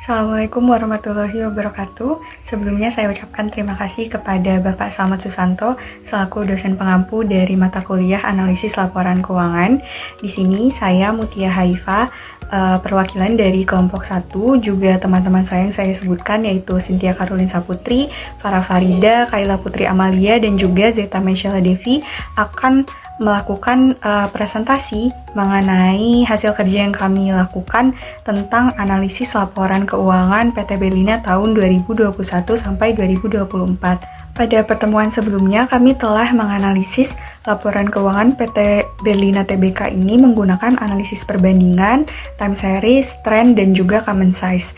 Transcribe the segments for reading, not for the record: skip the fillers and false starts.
Assalamualaikum warahmatullahi wabarakatuh. Sebelumnya saya ucapkan terima kasih kepada Bapak Slamet Susanto selaku dosen pengampu dari mata kuliah Analisis Laporan Keuangan. Di sini saya Mutia Haifa, perwakilan dari kelompok 1, juga teman-teman saya yang saya sebutkan yaitu Cynthia Karolin Saputri, Farah Farida, Kaila Putri Amalia, dan juga Zeta Mesyala Devi akan melakukan presentasi mengenai hasil kerja yang kami lakukan tentang analisis laporan keuangan PT Berlina tahun 2021 sampai 2024. Pada pertemuan sebelumnya, kami telah menganalisis laporan keuangan PT Berlina Tbk ini menggunakan analisis perbandingan, time series, trend, dan juga common size.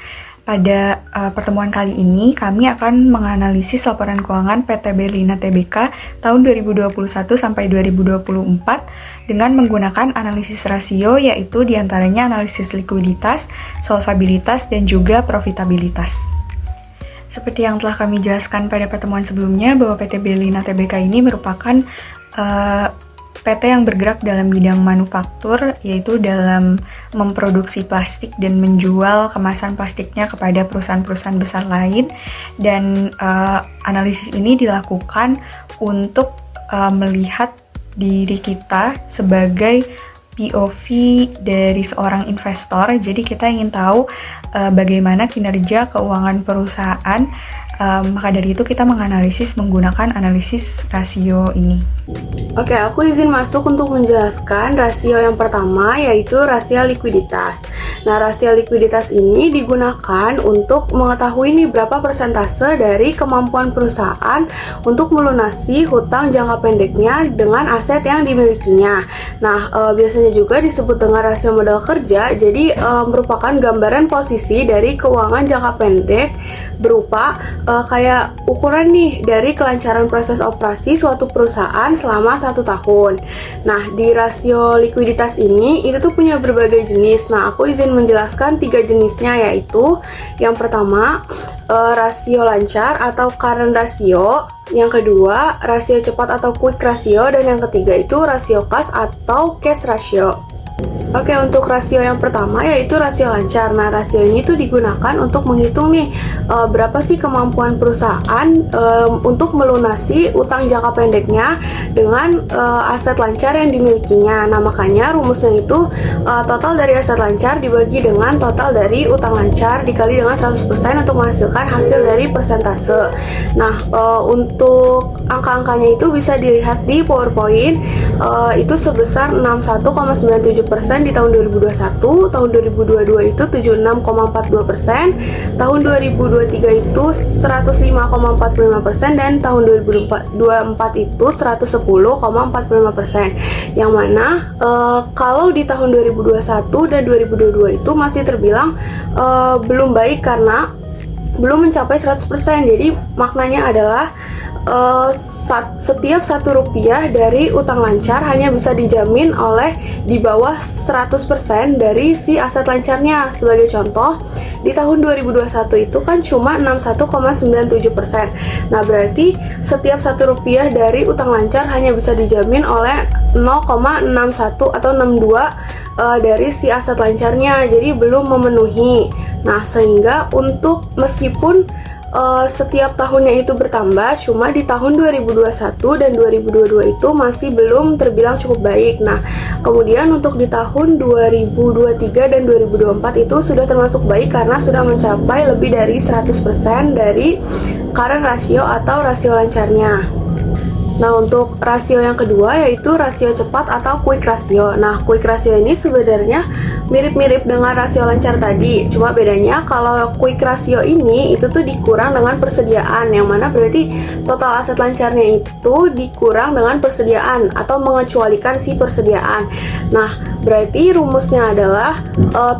Pada pertemuan kali ini, kami akan menganalisis laporan keuangan PT Berlina Tbk tahun 2021 sampai 2024 dengan menggunakan analisis rasio, yaitu diantaranya analisis likuiditas, solvabilitas, dan juga profitabilitas. Seperti yang telah kami jelaskan pada pertemuan sebelumnya, bahwa PT Berlina Tbk ini merupakan PT yang bergerak dalam bidang manufaktur, yaitu dalam memproduksi plastik dan menjual kemasan plastiknya kepada perusahaan-perusahaan besar lain. Dan analisis ini dilakukan untuk melihat diri kita sebagai POV dari seorang investor. Jadi kita ingin tahu bagaimana kinerja keuangan perusahaan. Maka dari itu kita menganalisis menggunakan analisis rasio ini. Oke, aku izin masuk untuk menjelaskan rasio yang pertama, yaitu rasio likuiditas. Nah, rasio likuiditas ini digunakan untuk mengetahui nih berapa persentase dari kemampuan perusahaan untuk melunasi hutang jangka pendeknya dengan aset yang dimilikinya. Nah, biasanya juga disebut dengan rasio modal kerja. Jadi merupakan gambaran posisi dari keuangan jangka pendek berupa kayak ukuran nih dari kelancaran proses operasi suatu perusahaan selama 1 tahun. Nah, di rasio likuiditas ini itu tuh punya berbagai jenis. Nah, aku izin menjelaskan 3 jenisnya, yaitu yang pertama rasio lancar atau current ratio, yang kedua rasio cepat atau quick ratio, dan yang ketiga itu rasio kas atau cash ratio. Oke, untuk rasio yang pertama yaitu rasio lancar. Nah, rasio ini tuh digunakan untuk menghitung nih berapa sih kemampuan perusahaan untuk melunasi utang jangka pendeknya dengan aset lancar yang dimilikinya. Nah, makanya rumusnya itu total dari aset lancar dibagi dengan total dari utang lancar dikali dengan 100% untuk menghasilkan hasil dari persentase. Nah, untuk angka-angkanya itu bisa dilihat di PowerPoint. Itu sebesar 61,97% di tahun 2021, tahun 2022 itu 76,42%, tahun 2023 itu 105,45%, dan tahun 2024 itu 110,45%. Yang mana kalau di tahun 2021 dan 2022 itu masih terbilang belum baik karena belum mencapai 100%. Jadi maknanya adalah setiap Rp1 dari utang lancar hanya bisa dijamin oleh di bawah 100% dari si aset lancarnya. Sebagai contoh, di tahun 2021 itu kan cuma 61,97%. Nah, berarti setiap Rp1 dari utang lancar hanya bisa dijamin oleh 0,61 atau 62 dari si aset lancarnya. Jadi belum memenuhi. Nah, sehingga untuk meskipun setiap tahunnya itu bertambah, cuma di tahun 2021 dan 2022 itu masih belum terbilang cukup baik. Nah, kemudian untuk di tahun 2023 dan 2024 itu sudah termasuk baik karena sudah mencapai lebih dari 100% dari current ratio atau rasio lancarnya. Nah, untuk rasio yang kedua yaitu rasio cepat atau quick ratio. Nah, quick ratio ini sebenarnya mirip-mirip dengan rasio lancar tadi. Cuma bedanya kalau quick ratio ini itu tuh dikurang dengan persediaan, yang mana berarti total aset lancarnya itu dikurang dengan persediaan atau mengecualikan si persediaan. Nah, berarti rumusnya adalah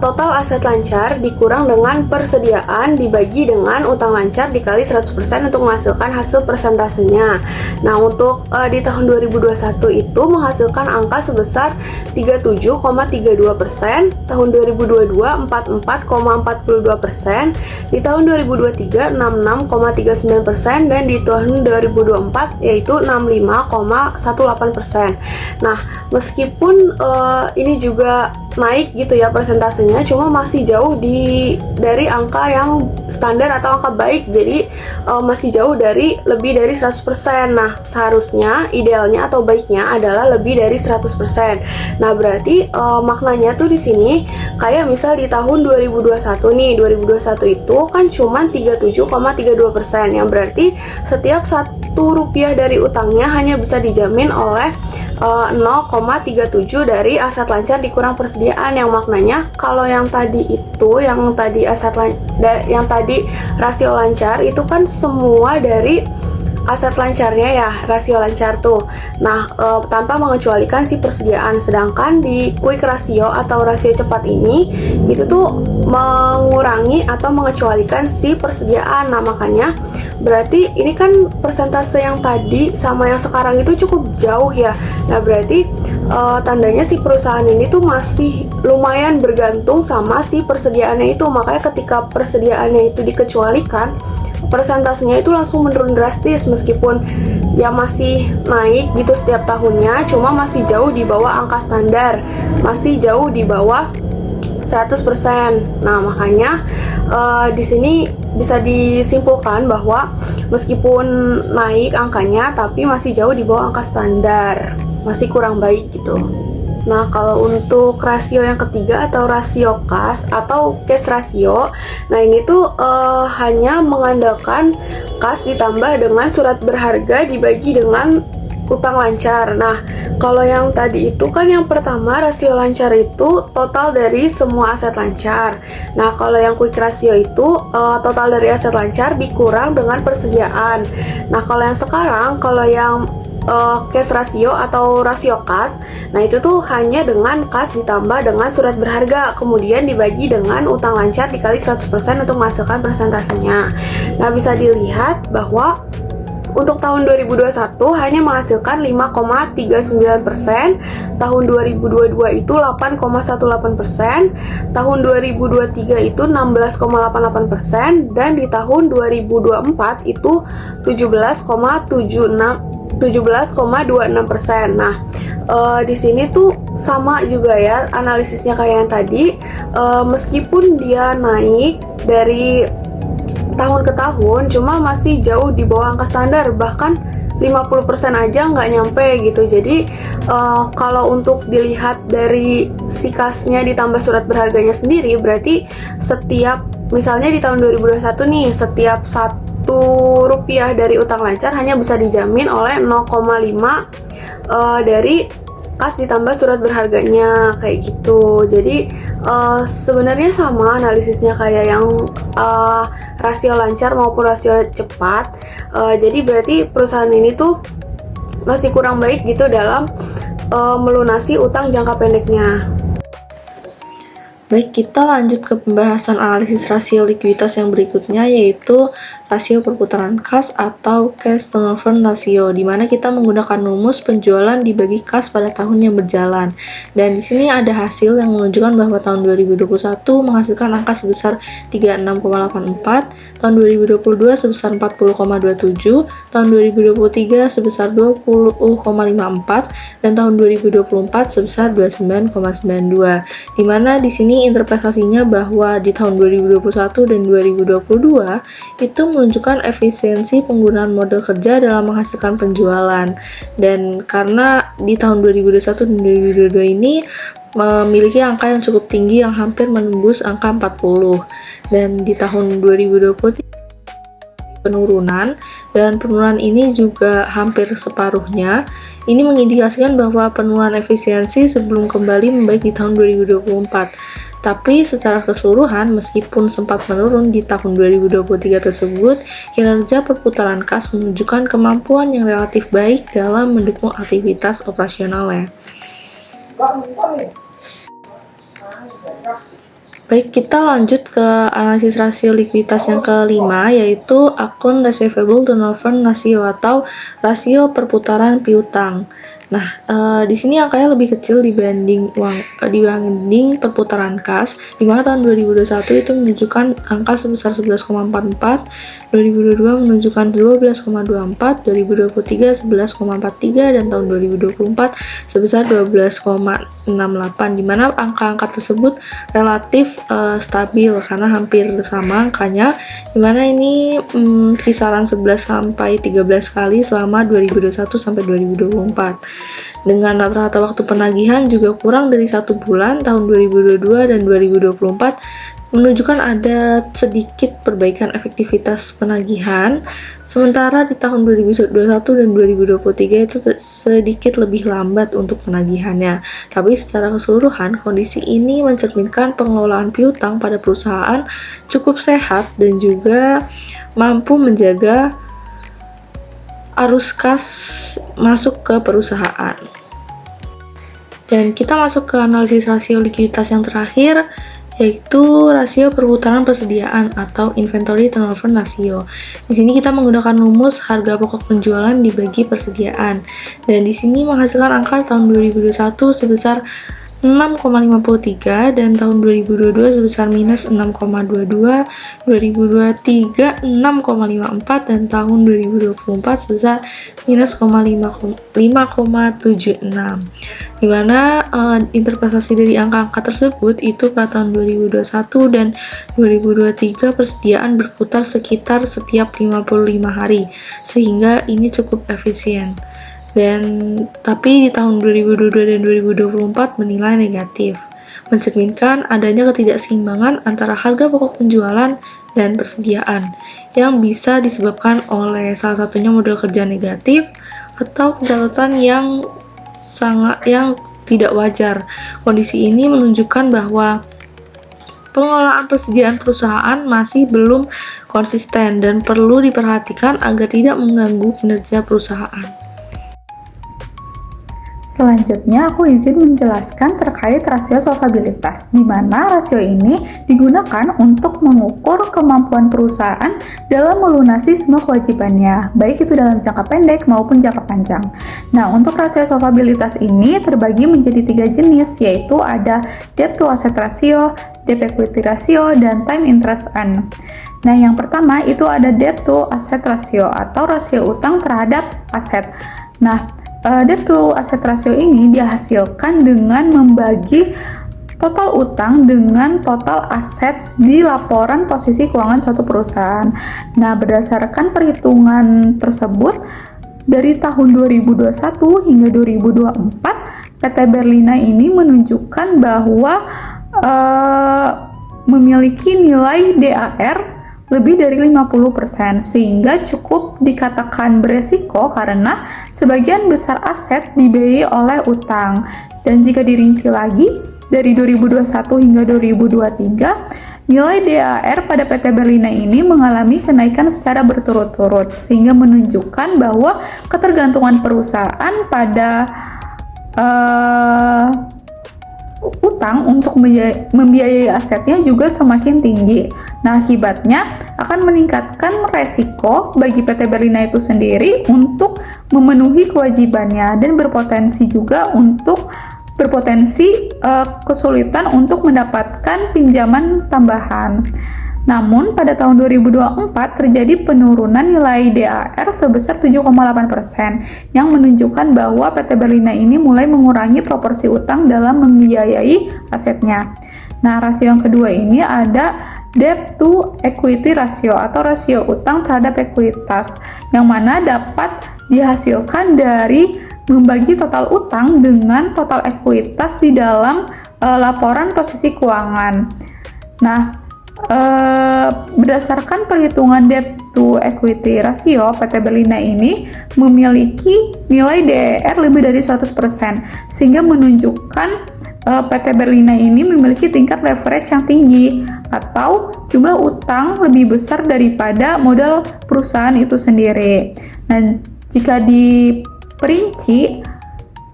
total aset lancar dikurang dengan persediaan dibagi dengan utang lancar dikali 100% untuk menghasilkan hasil persentasenya. Nah, untuk di tahun 2021 itu menghasilkan angka sebesar 37,32%, tahun 2022 44,42%, di tahun 2023 66,39%, dan di tahun 2024 yaitu 65,18%. Nah, meskipun ini juga naik gitu ya persentasenya, cuma masih jauh dari angka yang standar atau angka baik, jadi masih jauh dari lebih dari 100%. Nah, seharusnya idealnya atau baiknya adalah lebih dari 100%. Nah, berarti maknanya tuh di sini kayak misal di tahun 2021 nih, 2021 itu kan cuma 37,32%, yang berarti setiap Rp1 dari utangnya hanya bisa dijamin oleh 0,37 dari aset lancar dikurang persediaan, yang maknanya kalau yang tadi rasio lancar itu kan semua dari aset lancarnya ya, rasio lancar tuh. Nah, tanpa mengecualikan si persediaan. Sedangkan di quick ratio atau rasio cepat ini itu tuh mengurangi atau mengecualikan si persediaan. Nah, makanya berarti ini kan persentase yang tadi sama yang sekarang itu cukup jauh ya. Nah, berarti tandanya si perusahaan ini tuh masih lumayan bergantung sama si persediaannya itu. Makanya ketika persediaannya itu dikecualikan, persentasenya itu langsung menurun drastis, meskipun ya masih naik gitu setiap tahunnya, cuma masih jauh di bawah angka standar, masih jauh di bawah 100%. Nah, makanya di sini bisa disimpulkan bahwa meskipun naik angkanya, tapi masih jauh di bawah angka standar, masih kurang baik gitu. Nah, kalau untuk rasio yang ketiga atau rasio kas atau cash ratio, nah ini tuh hanya mengandalkan kas ditambah dengan surat berharga dibagi dengan utang lancar. Nah, kalau yang tadi itu kan yang pertama rasio lancar itu total dari semua aset lancar. Nah, kalau yang quick ratio itu total dari aset lancar dikurang dengan persediaan. Nah, kalau yang sekarang, kalau yang cash ratio atau rasio kas, nah itu tuh hanya dengan kas ditambah dengan surat berharga, kemudian dibagi dengan utang lancar dikali 100% untuk menghasilkan persentasenya. Nah, bisa dilihat bahwa untuk tahun 2021 hanya menghasilkan 5,39%, tahun 2022 itu 8,18%, tahun 2023 itu 16,88%, dan di tahun 2024 itu 17,26%. Nah, di sini tuh sama juga ya analisisnya kayak yang tadi. Meskipun dia naik dari tahun ke tahun, cuma masih jauh di bawah angka standar, bahkan 50% aja nggak nyampe gitu. Jadi kalau untuk dilihat dari si kasnya ditambah surat berharganya sendiri, berarti setiap misalnya di tahun 2021 nih, setiap Rp1 dari utang lancar hanya bisa dijamin oleh 0,5 dari kas ditambah surat berharganya, kayak gitu. Jadi sebenarnya sama analisisnya kayak yang rasio lancar maupun rasio cepat. Jadi berarti perusahaan ini tuh masih kurang baik gitu dalam melunasi utang jangka pendeknya. Baik, kita lanjut ke pembahasan analisis rasio likuiditas yang berikutnya, yaitu rasio perputaran kas atau cash turnover ratio, di mana kita menggunakan rumus penjualan dibagi kas pada tahun yang berjalan. Dan di sini ada hasil yang menunjukkan bahwa tahun 2021 menghasilkan angka sebesar 36,84, tahun 2022 sebesar 40,27, tahun 2023 sebesar 20,54, dan tahun 2024 sebesar 29,92. Di mana di sini interpretasinya bahwa di tahun 2021 dan 2022 itu menunjukkan efisiensi penggunaan modal kerja dalam menghasilkan penjualan. Dan karena di tahun 2021 dan 2022 ini memiliki angka yang cukup tinggi yang hampir menembus angka 40. Dan di tahun 2023 penurunan, dan penurunan ini juga hampir separuhnya. Ini mengindikasikan bahwa penurunan efisiensi sebelum kembali membaik di tahun 2024. Tapi secara keseluruhan, meskipun sempat menurun di tahun 2023 tersebut, kinerja perputaran kas menunjukkan kemampuan yang relatif baik dalam mendukung aktivitas operasionalnya. Baik, kita lanjut ke analisis rasio likuiditas yang kelima, yaitu akun receivable turnover ratio atau rasio perputaran piutang. Nah, di sini angkanya lebih kecil dibanding dibanding perputaran kas, di mana tahun 2021 itu menunjukkan angka sebesar 11,44, 2022 menunjukkan 12,24, 2023 11,43, dan tahun 2024 sebesar 12,68, di mana angka-angka tersebut relatif stabil karena hampir sama angkanya, di mana ini kisaran 11 sampai 13 kali selama 2021 sampai 2024. Dengan rata-rata waktu penagihan juga kurang dari 1 bulan tahun 2022 dan 2024 menunjukkan ada sedikit perbaikan efektivitas penagihan, sementara di tahun 2021 dan 2023 itu sedikit lebih lambat untuk penagihannya. Tapi secara keseluruhan, kondisi ini mencerminkan pengelolaan piutang pada perusahaan cukup sehat dan juga mampu menjaga arus kas masuk ke perusahaan. Dan kita masuk ke analisis rasio likuiditas yang terakhir, yaitu rasio perputaran persediaan atau inventory turnover ratio. Di sini kita menggunakan rumus harga pokok penjualan dibagi persediaan. Dan di sini menghasilkan angka tahun 2021 sebesar 6,53 dan tahun 2022 sebesar minus 6,22, 2023 6,54 dan tahun 2024 sebesar minus 5,76. Di mana interpretasi dari angka-angka tersebut itu pada tahun 2021 dan 2023 persediaan berputar sekitar setiap 55 hari, sehingga ini cukup efisien. Tapi di tahun 2022 dan 2024 menilai negatif, mencerminkan adanya ketidakseimbangan antara harga pokok penjualan dan persediaan yang bisa disebabkan oleh salah satunya model kerja negatif atau pencatatan yang tidak wajar. Kondisi ini menunjukkan bahwa pengelolaan persediaan perusahaan masih belum konsisten dan perlu diperhatikan agar tidak mengganggu kinerja perusahaan. Selanjutnya, aku izin menjelaskan terkait rasio solvabilitas, di mana rasio ini digunakan untuk mengukur kemampuan perusahaan dalam melunasi semua kewajibannya, baik itu dalam jangka pendek maupun jangka panjang. Nah, untuk rasio solvabilitas ini terbagi menjadi 3 jenis, yaitu ada debt to asset ratio, debt equity ratio, dan time interest earned. Nah, yang pertama itu ada debt to asset ratio atau rasio utang terhadap aset. Nah, debt to asset ratio ini dihasilkan dengan membagi total utang dengan total aset di laporan posisi keuangan suatu perusahaan. Nah, berdasarkan perhitungan tersebut, dari tahun 2021 hingga 2024, PT Berlina ini menunjukkan bahwa memiliki nilai DAR lebih dari 50%, sehingga cukup dikatakan beresiko karena sebagian besar aset dibiayai oleh utang. Dan jika dirinci lagi, dari 2021 hingga 2023, nilai DAR pada PT Berlina ini mengalami kenaikan secara berturut-turut, sehingga menunjukkan bahwa ketergantungan perusahaan pada utang untuk membiayai asetnya juga semakin tinggi. Nah, akibatnya akan meningkatkan resiko bagi PT Berlina itu sendiri untuk memenuhi kewajibannya dan berpotensi kesulitan untuk mendapatkan pinjaman tambahan. Namun, pada tahun 2024 terjadi penurunan nilai DAR sebesar 7,8% yang menunjukkan bahwa PT Berlina ini mulai mengurangi proporsi utang dalam membiayai asetnya. Nah, rasio yang kedua ini ada debt to equity ratio atau rasio utang terhadap ekuitas, yang mana dapat dihasilkan dari membagi total utang dengan total ekuitas di dalam laporan posisi keuangan. Nah, berdasarkan perhitungan debt to equity ratio, PT Berlina ini memiliki nilai DAR lebih dari 100%, sehingga menunjukkan PT Berlina ini memiliki tingkat leverage yang tinggi atau jumlah utang lebih besar daripada modal perusahaan itu sendiri. Nah, jika diperinci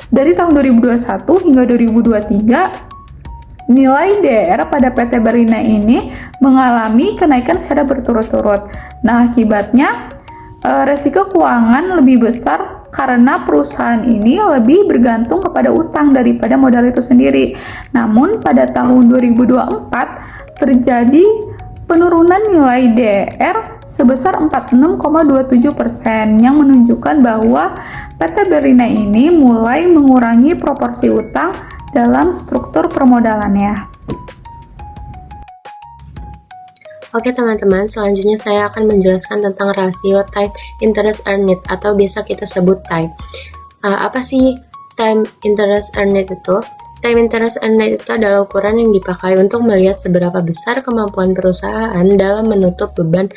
dari tahun 2021 hingga 2023, nilai DAR pada PT Berlina ini mengalami kenaikan secara berturut-turut. Nah, akibatnya resiko keuangan lebih besar karena perusahaan ini lebih bergantung kepada utang daripada modal itu sendiri. Namun pada tahun 2024 terjadi penurunan nilai DER sebesar 46,27% yang menunjukkan bahwa PT Berlina ini mulai mengurangi proporsi utang dalam struktur permodalannya. Oke teman-teman, selanjutnya saya akan menjelaskan tentang rasio time interest earned atau biasa kita sebut TIE. Apa sih time interest earned itu? Time interest earned itu adalah ukuran yang dipakai untuk melihat seberapa besar kemampuan perusahaan dalam menutup beban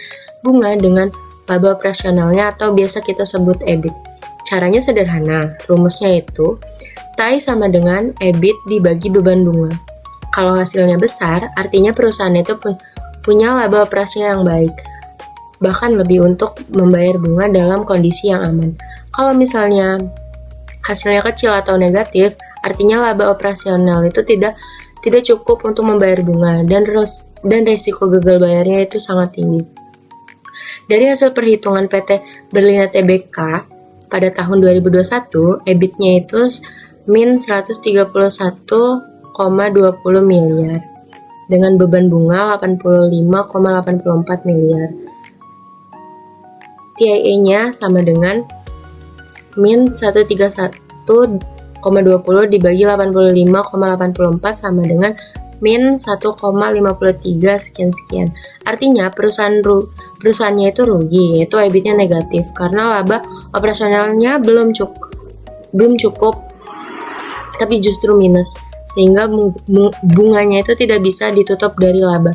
bunga dengan laba operasionalnya atau biasa kita sebut EBIT. Caranya sederhana, rumusnya itu TIE sama dengan EBIT dibagi beban bunga. Kalau hasilnya besar, artinya perusahaan itu punya laba operasi yang baik, bahkan lebih untuk membayar bunga dalam kondisi yang aman. Kalau misalnya hasilnya kecil atau negatif, artinya laba operasional itu tidak cukup untuk membayar bunga dan risiko gagal bayarnya itu sangat tinggi. Dari hasil perhitungan PT Berlina Tbk pada tahun 2021, EBIT-nya itu min 131,20 miliar. Dengan beban bunga 85,84 miliar. TIE-nya sama dengan min 131,20 dibagi 85,84 sama dengan min 1,53 sekian-sekian. Artinya perusahaannya itu rugi, yaitu EBIT-nya negatif karena laba operasionalnya belum cukup tapi justru minus, sehingga bunganya itu tidak bisa ditutup dari laba.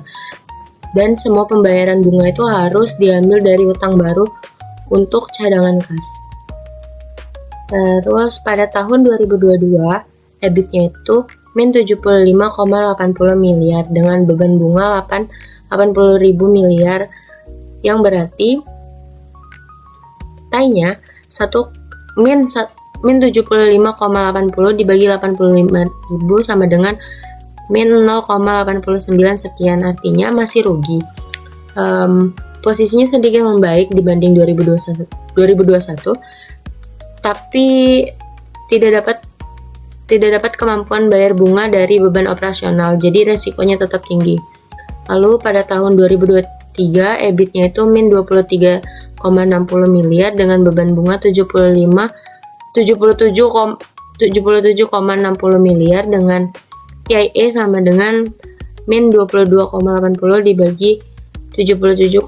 Dan semua pembayaran bunga itu harus diambil dari utang baru untuk cadangan kas. Terus pada tahun 2022, EBIT-nya itu min 75,80 miliar dengan beban bunga 80.000 miliar, yang berarti TIE-nya min 75,80 dibagi 85.000 sama dengan min 0,89 sekian, artinya masih rugi. Posisinya sedikit membaik dibanding 2021, tapi tidak dapat kemampuan bayar bunga dari beban operasional, jadi resikonya tetap tinggi. Lalu pada tahun 2023, EBIT-nya itu min 23,60 miliar dengan beban bunga 77,60 miliar dengan TIE sama dengan min 22,80 dibagi 77,60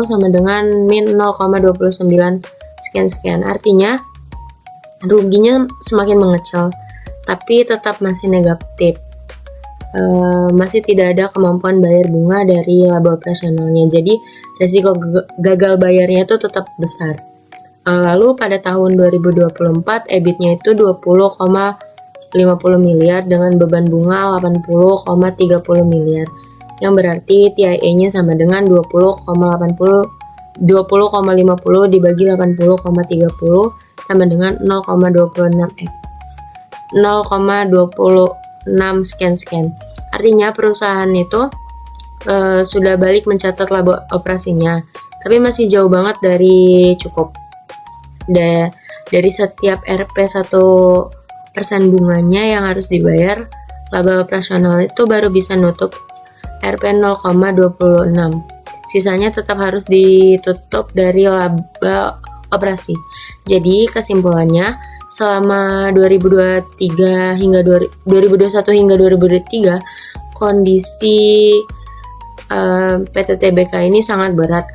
sama dengan min 0,29 sekian-sekian. Artinya ruginya semakin mengecil, tapi tetap masih negatif. Masih tidak ada kemampuan bayar bunga dari laba operasionalnya, jadi resiko gagal bayarnya itu tetap besar. Lalu pada tahun 2024 EBIT-nya itu 20,50 miliar dengan beban bunga 80,30 miliar, yang berarti TIE-nya sama dengan 20,50 dibagi 80,30 sama dengan 0,26 sekian. Artinya perusahaan itu sudah balik mencatat laba operasinya, tapi masih jauh banget dari cukup. Dari setiap Rp 1% bunganya yang harus dibayar, laba operasional itu baru bisa nutup Rp 0,26. Sisanya tetap harus ditutup dari laba operasi. Jadi kesimpulannya, selama 2021 hingga 2023, kondisi PT Tbk ini sangat berat.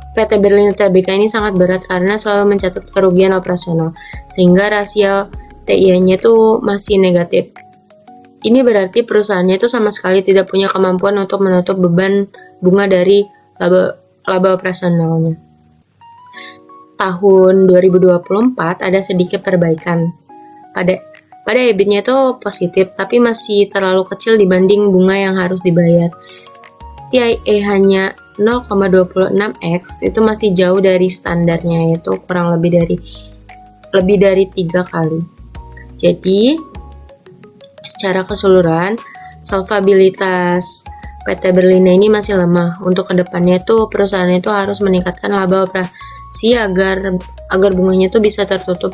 PT Berlina Tbk ini sangat berat karena selalu mencatat kerugian operasional, sehingga rasio TIE-nya itu masih negatif. Ini berarti perusahaannya itu sama sekali tidak punya kemampuan untuk menutup beban bunga dari laba operasionalnya. Tahun 2024 ada sedikit perbaikan. Pada EBIT-nya itu positif, tapi masih terlalu kecil dibanding bunga yang harus dibayar. TIE hanya 0,26x, itu masih jauh dari standarnya, yaitu kurang lebih dari 3 kali. Jadi secara keseluruhan solvabilitas PT Berlina ini masih lemah. Untuk kedepannya tuh perusahaan itu harus meningkatkan laba sih agar bunganya tuh bisa tertutup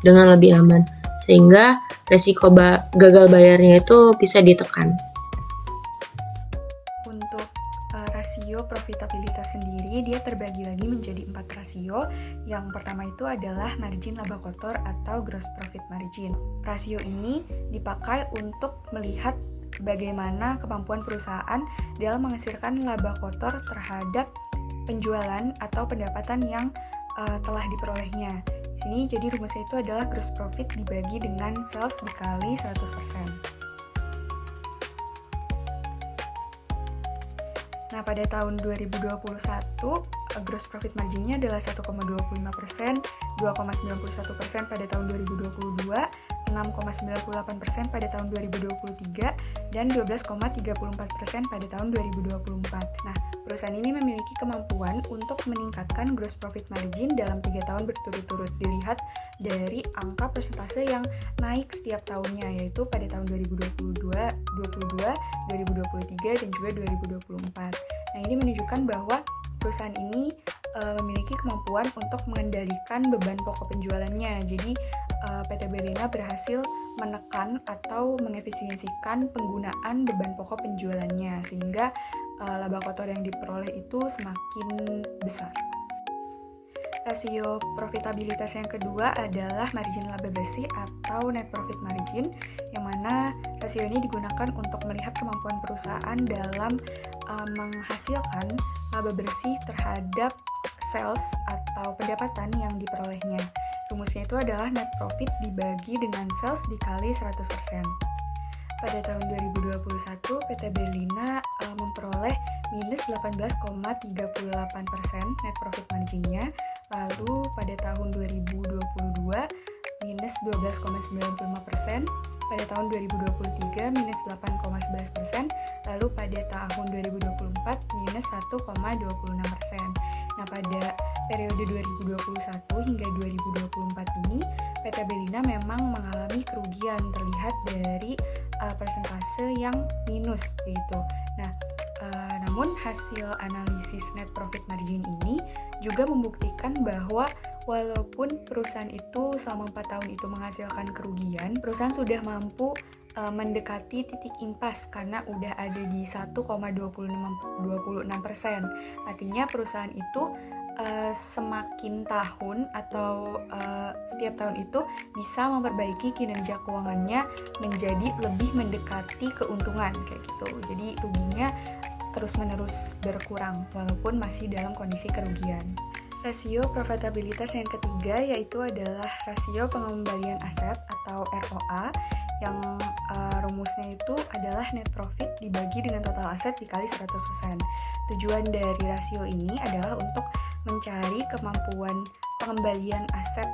dengan lebih aman, sehingga resiko gagal bayarnya itu bisa ditekan. Untuk rasio profitabilitas sendiri, dia terbagi lagi menjadi 4 rasio. Yang pertama itu adalah margin laba kotor atau gross profit margin. Rasio ini dipakai untuk melihat bagaimana kemampuan perusahaan dalam menghasilkan laba kotor terhadap penjualan atau pendapatan yang telah diperolehnya. Di sini jadi rumusnya itu adalah gross profit dibagi dengan sales dikali 100%. Nah, pada tahun 2021, gross profit marginnya adalah 1,25%, 2,91% pada tahun 2022, 6,98% pada tahun 2023, dan 12,34% pada tahun 2024. Nah, perusahaan ini memiliki kemampuan untuk meningkatkan gross profit margin dalam 3 tahun berturut-turut. Dilihat dari angka persentase yang naik setiap tahunnya, yaitu pada tahun 2022, 2023, dan juga 2024. Nah, ini menunjukkan bahwa perusahaan ini memiliki kemampuan untuk mengendalikan beban pokok penjualannya. Jadi PT Berlina berhasil menekan atau mengefisiensikan penggunaan beban pokok penjualannya, sehingga laba kotor yang diperoleh itu semakin besar. Rasio profitabilitas yang kedua adalah margin laba bersih atau net profit margin, yang mana rasio ini digunakan untuk melihat kemampuan perusahaan dalam menghasilkan laba bersih terhadap sales atau pendapatan yang diperolehnya. Rumusnya itu adalah net profit dibagi dengan sales dikali 100%. Pada tahun 2021, PT Berlina memperoleh minus 18,38% net profit marginnya. Lalu pada tahun 2022 minus 12,95%, pada tahun 2023 minus 8,11%, lalu pada tahun 2024 minus 1,26%. Nah, pada periode 2021 hingga 2024 ini, PT Berlina memang mengalami kerugian terlihat dari persentase yang minus gitu. Nah, namun hasil analisis net profit margin ini juga membuktikan bahwa walaupun perusahaan itu selama 4 tahun itu menghasilkan kerugian, perusahaan sudah mampu mendekati titik impas karena udah ada di 1,26%. Artinya perusahaan itu semakin tahun atau setiap tahun itu bisa memperbaiki kinerja keuangannya menjadi lebih mendekati keuntungan kayak gitu. Jadi ruginya terus-menerus berkurang walaupun masih dalam kondisi kerugian. Rasio profitabilitas yang ketiga yaitu adalah rasio pengembalian aset atau ROA, yang rumusnya itu adalah net profit dibagi dengan total aset dikali 100%. Tujuan dari rasio ini adalah untuk mencari kemampuan pengembalian aset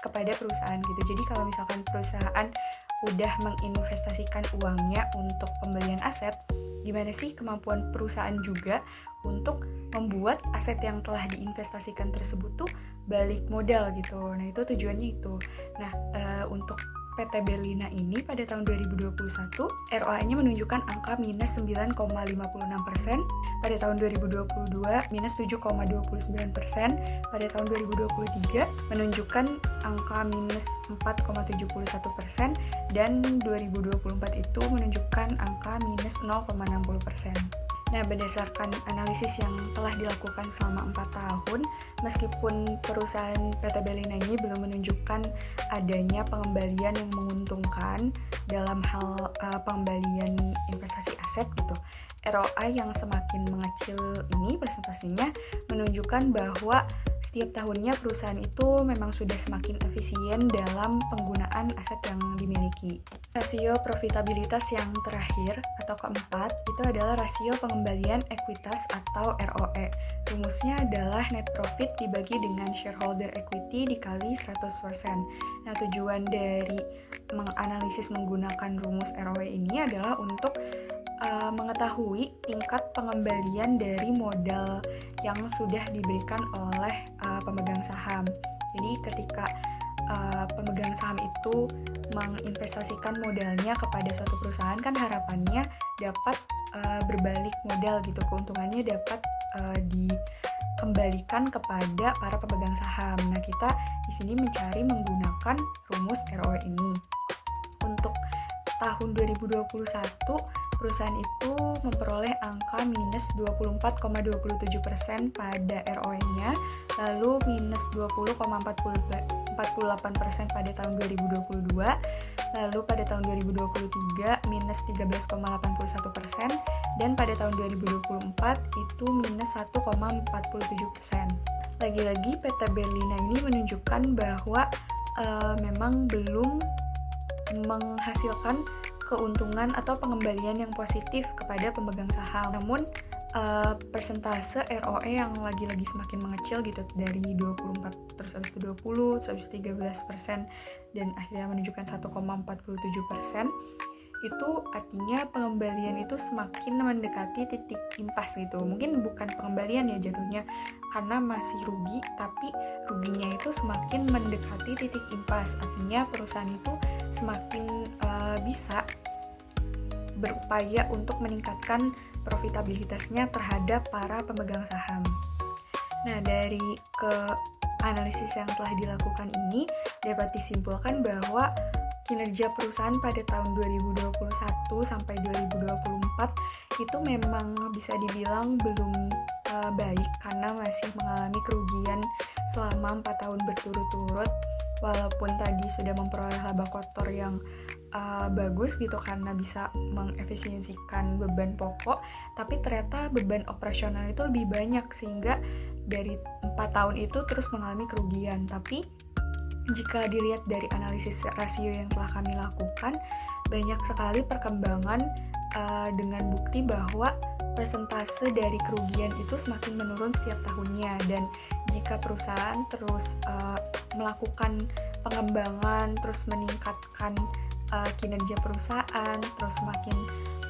kepada perusahaan gitu. Jadi kalau misalkan perusahaan udah menginvestasikan uangnya untuk pembelian aset, gimana sih kemampuan perusahaan juga untuk membuat aset yang telah diinvestasikan tersebut tuh balik modal gitu. Nah, itu tujuannya itu. Nah, untuk PT Berlina ini pada tahun 2021 ROA-nya menunjukkan angka minus 9,56%, pada tahun 2022 minus 7,29%, pada tahun 2023 menunjukkan angka minus 4,71%, dan 2024 itu menunjukkan angka minus 0,60%. Nah, berdasarkan analisis yang telah dilakukan selama 4 tahun, meskipun perusahaan PT Berlina ini belum menunjukkan adanya pengembalian yang menguntungkan dalam hal pengembalian investasi aset gitu, ROA yang semakin mengecil ini persentasenya menunjukkan bahwa setiap tahunnya perusahaan itu memang sudah semakin efisien dalam penggunaan aset yang dimiliki. Rasio profitabilitas yang terakhir atau keempat itu adalah rasio pengembalian ekuitas atau ROE. Rumusnya adalah net profit dibagi dengan shareholder equity dikali 100%. Nah, tujuan dari menganalisis menggunakan rumus ROE ini adalah untuk mengetahui tingkat pengembalian dari modal yang sudah diberikan oleh pemegang saham. Jadi ketika pemegang saham itu menginvestasikan modalnya kepada suatu perusahaan, kan harapannya dapat berbalik modal gitu, keuntungannya dapat dikembalikan kepada para pemegang saham. Nah, kita di sini mencari menggunakan rumus ROE ini. Untuk tahun 2021, perusahaan itu memperoleh angka minus 24,27% pada ROE-nya, lalu minus 20,48% pada tahun 2022, lalu pada tahun 2023 minus 13,81%, dan pada tahun 2024 itu minus 1,47%. Lagi-lagi PT Berlina ini menunjukkan bahwa memang belum menghasilkan keuntungan atau pengembalian yang positif kepada pemegang saham. Namun persentase ROE yang lagi-lagi semakin mengecil gitu, dari 24 terus habis itu 20 terus habis itu 13% dan akhirnya menunjukkan 1,47%, itu artinya pengembalian itu semakin mendekati titik impas gitu. Mungkin bukan pengembalian ya jatuhnya, karena masih rugi, tapi ruginya itu semakin mendekati titik impas. Artinya perusahaan itu semakin bisa berupaya untuk meningkatkan profitabilitasnya terhadap para pemegang saham. Nah, dari analisis yang telah dilakukan ini dapat disimpulkan bahwa kinerja perusahaan pada tahun 2021 sampai 2024 itu memang bisa dibilang belum baik karena masih mengalami kerugian selama 4 tahun berturut-turut. Walaupun tadi sudah memperoleh laba kotor yang bagus gitu karena bisa mengefisiensikan beban pokok, tapi ternyata beban operasional itu lebih banyak sehingga dari 4 tahun itu terus mengalami kerugian. Tapi jika dilihat dari analisis rasio yang telah kami lakukan, banyak sekali perkembangan dengan bukti bahwa persentase dari kerugian itu semakin menurun setiap tahunnya. Dan jika perusahaan terus melakukan pengembangan, terus meningkatkan kinerja perusahaan, terus semakin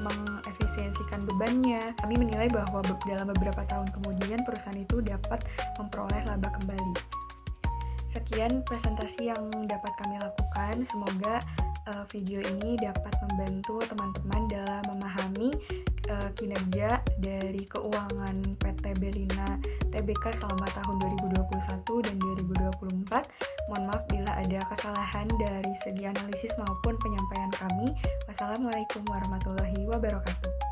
mengefisiensikan bebannya, kami menilai bahwa dalam beberapa tahun kemudian perusahaan itu dapat memperoleh laba kembali. Sekian presentasi yang dapat kami lakukan. Semoga video ini dapat membantu teman-teman dalam memahami kinerja dari keuangan PT Berlina Tbk selama tahun 2021 dan 2024. Mohon maaf bila ada kesalahan dari segi analisis maupun penyampaian kami. Wassalamualaikum warahmatullahi wabarakatuh.